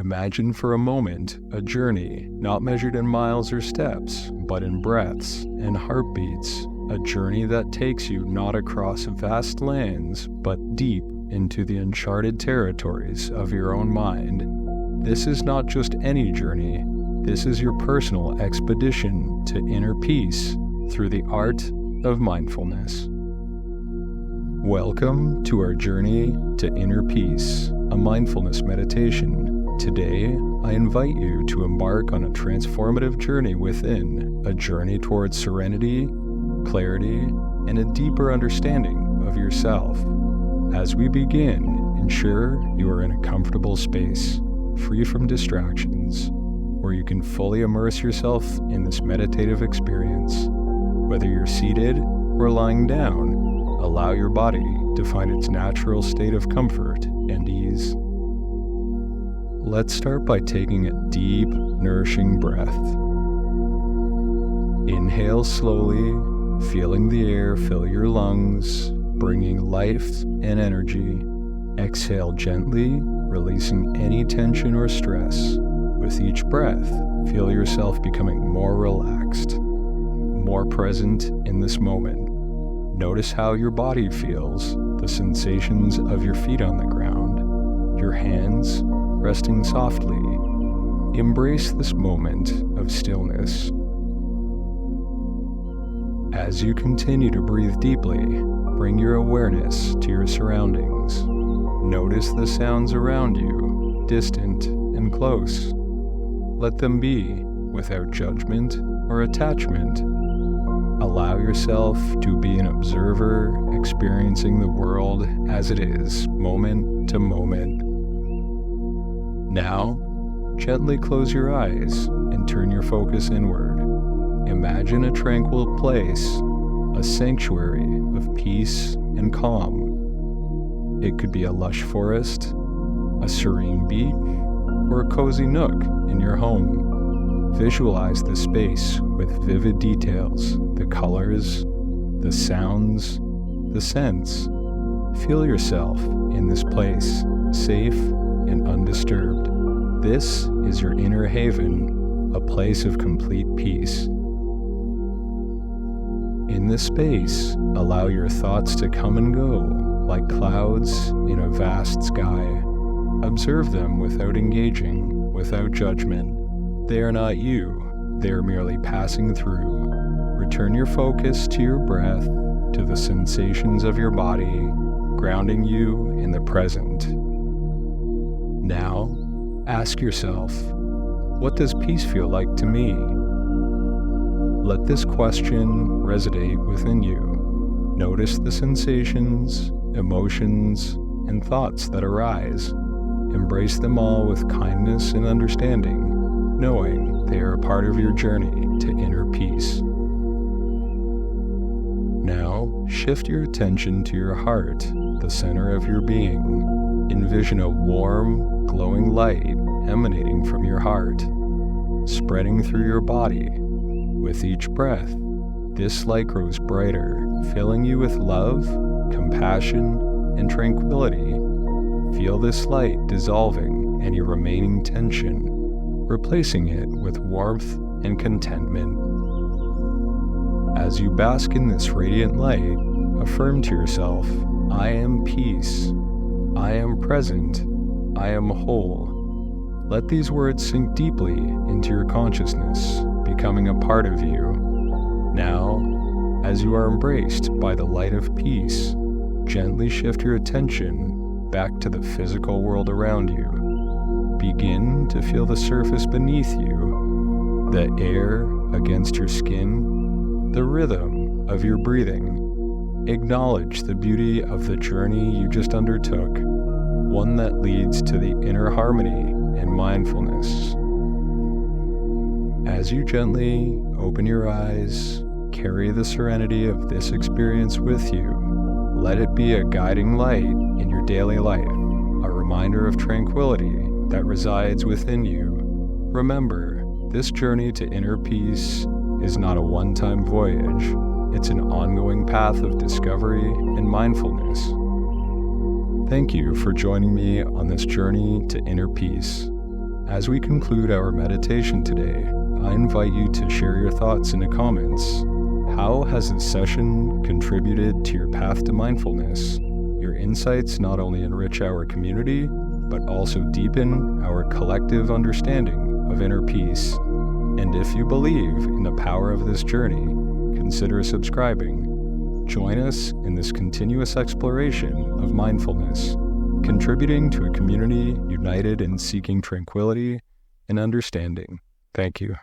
Imagine for a moment a journey not measured in miles or steps, but in breaths and heartbeats. A journey that takes you not across vast lands, but deep into the uncharted territories of your own mind. This is not just any journey. This is your personal expedition to inner peace through the art of mindfulness. Welcome to our journey to inner peace, a mindfulness meditation. Today, I invite you to embark on a transformative journey within, a journey towards serenity, clarity, and a deeper understanding of yourself. As we begin, ensure you are in a comfortable space, free from distractions, where you can fully immerse yourself in this meditative experience. Whether you're seated or lying down, allow your body to find its natural state of comfort and ease. Let's start by taking a deep, nourishing breath. Inhale slowly, feeling the air fill your lungs, bringing life and energy. Exhale gently, releasing any tension or stress. With each breath, feel yourself becoming more relaxed, more present in this moment. Notice how your body feels, the sensations of your feet on the ground, your hands resting softly. Embrace this moment of stillness. As you continue to breathe deeply, bring your awareness to your surroundings. Notice the sounds around you, distant and close. Let them be, without judgment or attachment. Allow yourself to be an observer, experiencing the world as it is, moment to moment. Now, gently close your eyes and turn your focus inward. Imagine a tranquil place, a sanctuary of peace and calm. It could be a lush forest, a serene beach, or a cozy nook in your home. Visualize the space with vivid details, the colors, the sounds, the scents. Feel yourself in this place, safe and undisturbed. This is your inner haven, a place of complete peace. In this space, allow your thoughts to come and go like clouds in a vast sky. Observe them without engaging, without judgment. They are not you, they are merely passing through. Return your focus to your breath, to the sensations of your body, grounding you in the present. Now, ask yourself, what does peace feel like to me? Let this question resonate within you. Notice the sensations, emotions, and thoughts that arise. Embrace them all with kindness and understanding, knowing they are a part of your journey to inner peace. Now, shift your attention to your heart, the center of your being. Envision a warm, glowing light emanating from your heart, spreading through your body. With each breath, this light grows brighter, filling you with love, compassion, and tranquility. Feel this light dissolving any remaining tension, replacing it with warmth and contentment. As you bask in this radiant light, affirm to yourself, I am peace, I am present, I am whole. Let these words sink deeply into your consciousness, becoming a part of you. Now, as you are embraced by the light of peace, gently shift your attention back to the physical world around you. Begin to feel the surface beneath you, the air against your skin, the rhythm of your breathing. Acknowledge the beauty of the journey you just undertook, one that leads to the inner harmony and mindfulness. As you gently open your eyes, carry the serenity of this experience with you. Let it be a guiding light in your daily life, a reminder of tranquility that resides within you. Remember, this journey to inner peace is not a one-time voyage. It's an ongoing path of discovery and mindfulness. Thank you for joining me on this journey to inner peace. As we conclude our meditation today, I invite you to share your thoughts in the comments. How has this session contributed to your path to mindfulness? Your insights not only enrich our community, but also deepen our collective understanding of inner peace. And if you believe in the power of this journey, consider subscribing. Join us in this continuous exploration of mindfulness, contributing to a community united in seeking tranquility and understanding. Thank you.